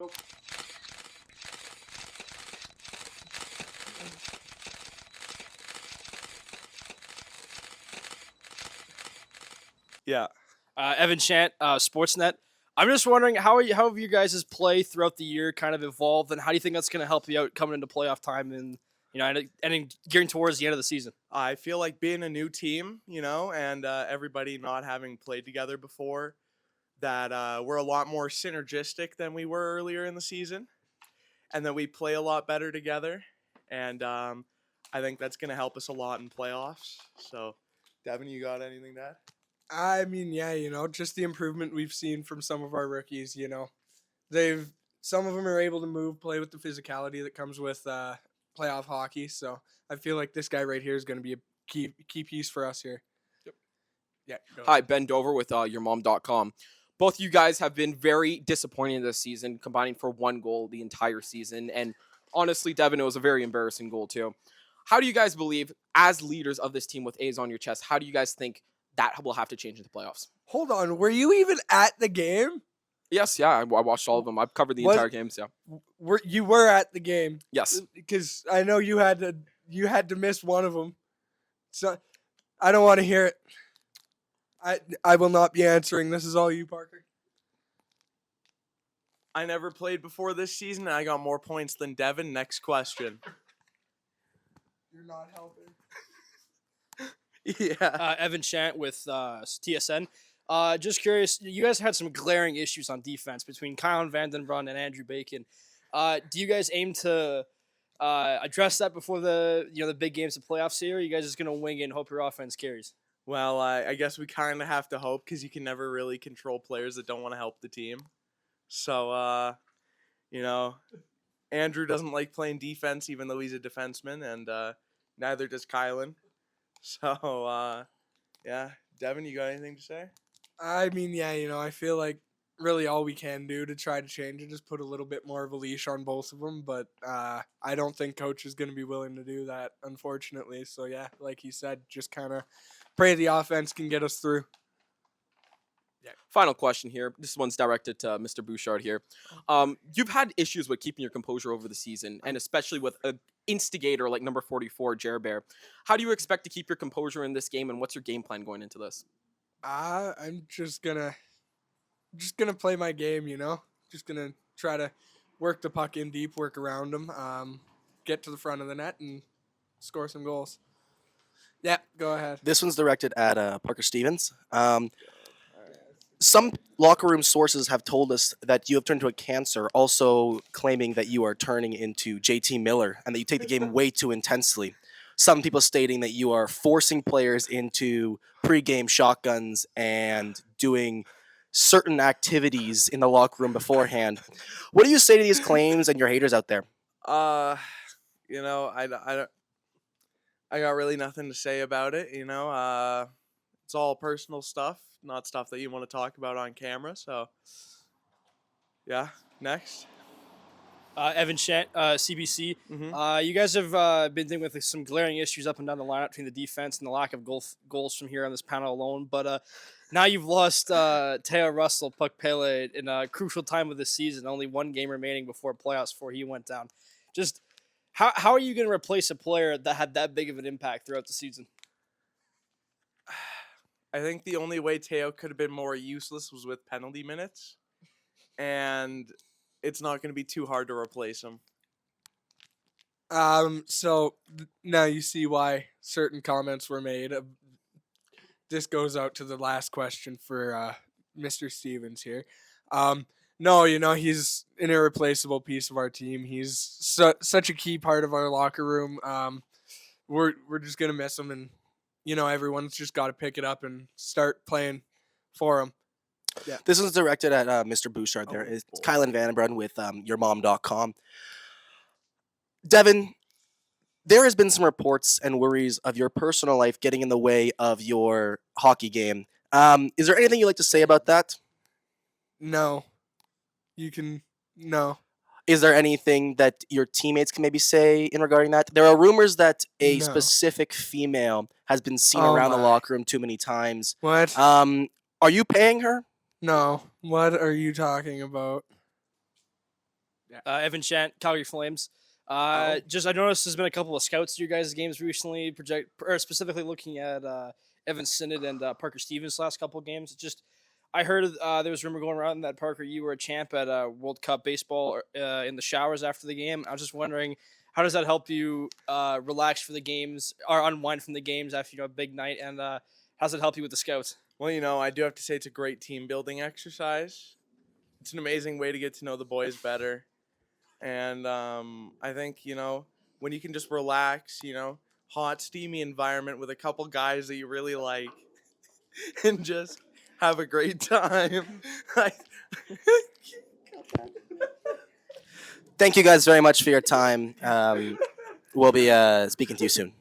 Nope. Yeah. Evan Chant, Sportsnet. I'm just wondering how have you guys' play throughout the year kind of evolved, and how do you think that's going to help you out coming into playoff time and and gearing towards the end of the season? I feel like being a new team, and everybody not having played together before, that we're a lot more synergistic than we were earlier in the season, and that we play a lot better together. And I think that's going to help us a lot in playoffs. So, Devin, you got anything to add? I mean, yeah, just the improvement we've seen from some of our rookies, They've some of them are able to move, play with the physicality that comes with playoff hockey. So I feel like this guy right here is going to be a key piece for us here. Yep. Yeah. Hi, Ben Dover with yourmom.com. Both of you guys have been very disappointing this season, combining for one goal the entire season. And honestly, Devin, it was a very embarrassing goal, too. How do you guys believe, as leaders of this team with A's on your chest, how do you guys think that will have to change in the playoffs? Hold on. Were you even at the game? Yes, yeah, I watched all of them. I've covered the entire games, yeah. You were at the game? Yes. Because I know you had to miss one of them. So I don't want to hear it. I will not be answering. This is all you, Parker. I never played before this season, and I got more points than Devin. Next question. You're not helping. Yeah. Evan Chant with TSN. Just curious, you guys had some glaring issues on defense between Kyle Vandenbrun and Andrew Bacon. Do you guys aim to address that before the big games of playoffs here? Or are you guys just gonna wing it and hope your offense carries? Well, I guess we kind of have to hope, because you can never really control players that don't want to help the team. So, Andrew doesn't like playing defense, even though he's a defenseman, and neither does Kylan. So, yeah. Devin, you got anything to say? I mean, yeah, I feel like really all we can do to try to change it is put a little bit more of a leash on both of them. But I don't think coach is going to be willing to do that, unfortunately. So, yeah, like he said, just kind of pray the offense can get us through. Yeah. Final question here. This one's directed to Mr. Bouchard here. You've had issues with keeping your composure over the season, and especially with an instigator like number 44, Jer Bear. How do you expect to keep your composure in this game, and what's your game plan going into this? I'm just gonna play my game, Just gonna try to work the puck in deep, work around them, get to the front of the net, and score some goals. Yeah, go ahead. This one's directed at Parker Stevens. Some locker room sources have told us that you have turned into a cancer, also claiming that you are turning into JT Miller and that you take the game way too intensely. Some people stating that you are forcing players into pregame shotguns and doing certain activities in the locker room beforehand. What do you say to these claims and your haters out there? I got really nothing to say about it. It's all personal stuff, not stuff that you want to talk about on camera. So, yeah. Next. Evan Chant, CBC. Mhm. You guys have been dealing with some glaring issues up and down the lineup between the defense and the lack of goals from here on this panel alone. But now you've lost Teo Russell, Puck Pele, in a crucial time of the season. Only one game remaining before playoffs before he went down. Just how are you going to replace a player that had that big of an impact throughout the season? I think the only way Teo could have been more useless was with penalty minutes, and it's not going to be too hard to replace him. So now you see why certain comments were made. This goes out to the last question for Mr. Stevens here. No, he's an irreplaceable piece of our team. He's such a key part of our locker room. We're just gonna miss him, and everyone's just got to pick it up and start playing for him. Yeah. This one's directed at Mr. Bouchard there. It's Kylan Vandenbrun with yourmom.com. Devin, there has been some reports and worries of your personal life getting in the way of your hockey game. Is there anything you'd like to say about that? No. No. Is there anything that your teammates can maybe say in regarding that? There are rumors that a No. specific female has been seen Oh around the my. locker room too many times. What? Are you paying her? No. What are you talking about? Evan Chant, Calgary Flames. Just I noticed there's been a couple of scouts to your guys' games recently, specifically looking at Evan Sinnott and Parker Stevens last couple of games. Just I heard there was rumor going around that Parker, you were a champ at World Cup baseball in the showers after the game. I was just wondering, how does that help you relax for the games or unwind from the games after a big night? And how does it help you with the scouts? Well, I do have to say it's a great team building exercise. It's an amazing way to get to know the boys better. And I think, when you can just relax, hot, steamy environment with a couple guys that you really like and just have a great time. Thank you guys very much for your time. We'll be speaking to you soon.